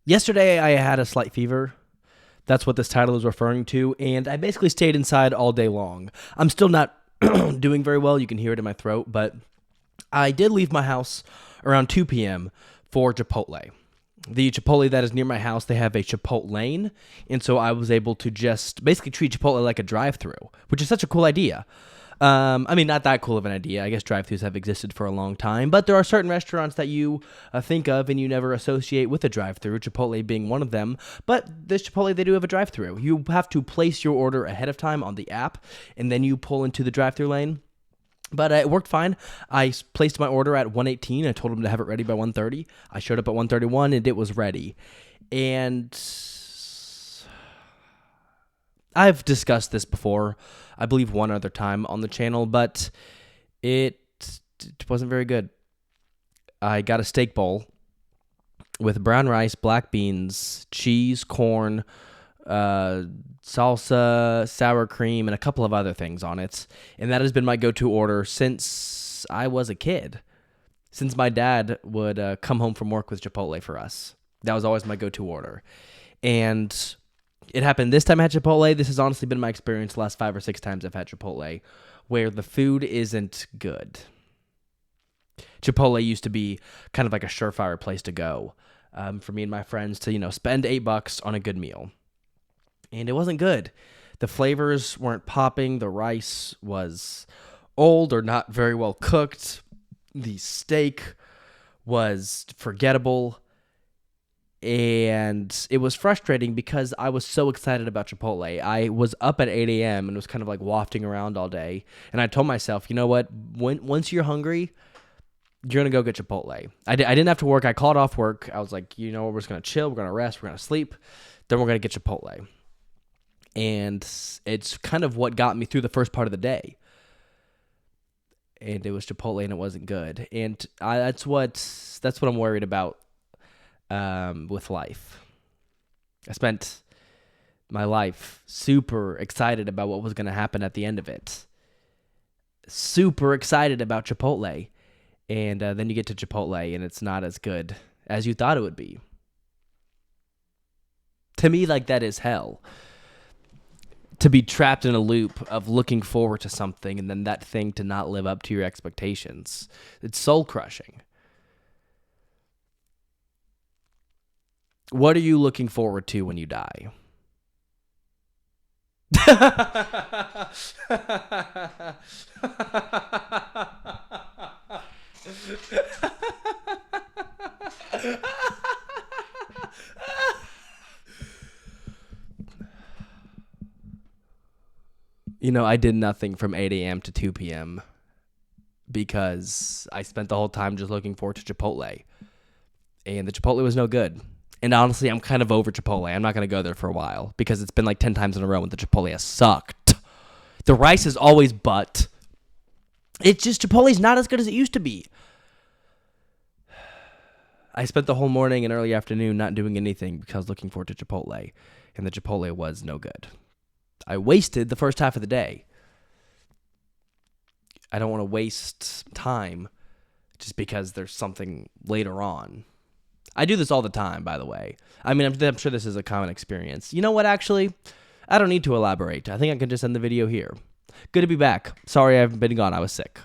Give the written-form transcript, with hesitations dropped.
Yesterday, I had a slight fever. That's what this title is referring to, and I basically stayed inside all day long. I'm still not doing very well. You can hear it in my throat, but I did leave my house around 2 p.m. for Chipotle. The Chipotle that is near my house, they have a Chipotle lane, and so I was able to just basically treat Chipotle like a drive-thru, which is such a cool idea. I mean, not that cool of an idea. I guess drive-thrus have existed for a long time, but there are certain restaurants that you think of and you never associate with a drive-thru, Chipotle being one of them. But this Chipotle, they do have a drive-thru. You have to place your order ahead of time on the app, and then you pull into the drive-thru lane. But it worked fine. I placed my order at 1:18. I told them to have it ready by 1:30. I showed up at 1:31, and it was ready. And I've discussed this before, I believe one other time on the channel, but it wasn't very good. I got a steak bowl with brown rice, black beans, cheese, corn, salsa, sour cream, and a couple of other things on it. And that has been my go-to order since I was a kid. Since my dad would come home from work with Chipotle for us. That was always my go-to order. And it happened this time I had Chipotle. This has honestly been my experience the last 5 or 6 times I've had Chipotle, where the food isn't good. Chipotle used to be kind of like a surefire place to go for me and my friends to, spend $8 on a good meal. And it wasn't good. The flavors weren't popping. The rice was old or not very well cooked. The steak was forgettable. And it was frustrating because I was so excited about Chipotle. I was up at 8 a.m. and was kind of like wafting around all day. And I told myself, you know what? Once you're hungry, you're going to go get Chipotle. I didn't have to work. I called off work. I was like, we're just going to chill. We're going to rest. We're going to sleep. Then we're going to get Chipotle. And it's kind of what got me through the first part of the day. And it was Chipotle, and it wasn't good. And that's what I'm worried about with life. I spent my life super excited about what was going to happen at the end of it. Super excited about Chipotle. And then you get to Chipotle, and it's not as good as you thought it would be. To me, that is hell. To be trapped in a loop of looking forward to something and then that thing to not live up to your expectations. It's soul-crushing. What are you looking forward to when you die? I did nothing from 8 a.m. to 2 p.m. because I spent the whole time just looking forward to Chipotle. And the Chipotle was no good. And honestly, I'm kind of over Chipotle. I'm not going to go there for a while because it's been 10 times in a row when the Chipotle has sucked. The rice is always butt. It's just Chipotle's not as good as it used to be. I spent the whole morning and early afternoon not doing anything because I was looking forward to Chipotle. And the Chipotle was no good. I wasted the first half of the day. I don't want to waste time just because there's something later on. I do this all the time, by the way. I mean, I'm sure this is a common experience. You know what, actually? I don't need to elaborate. I think I can just end the video here. Good to be back. Sorry I haven't been gone. I was sick.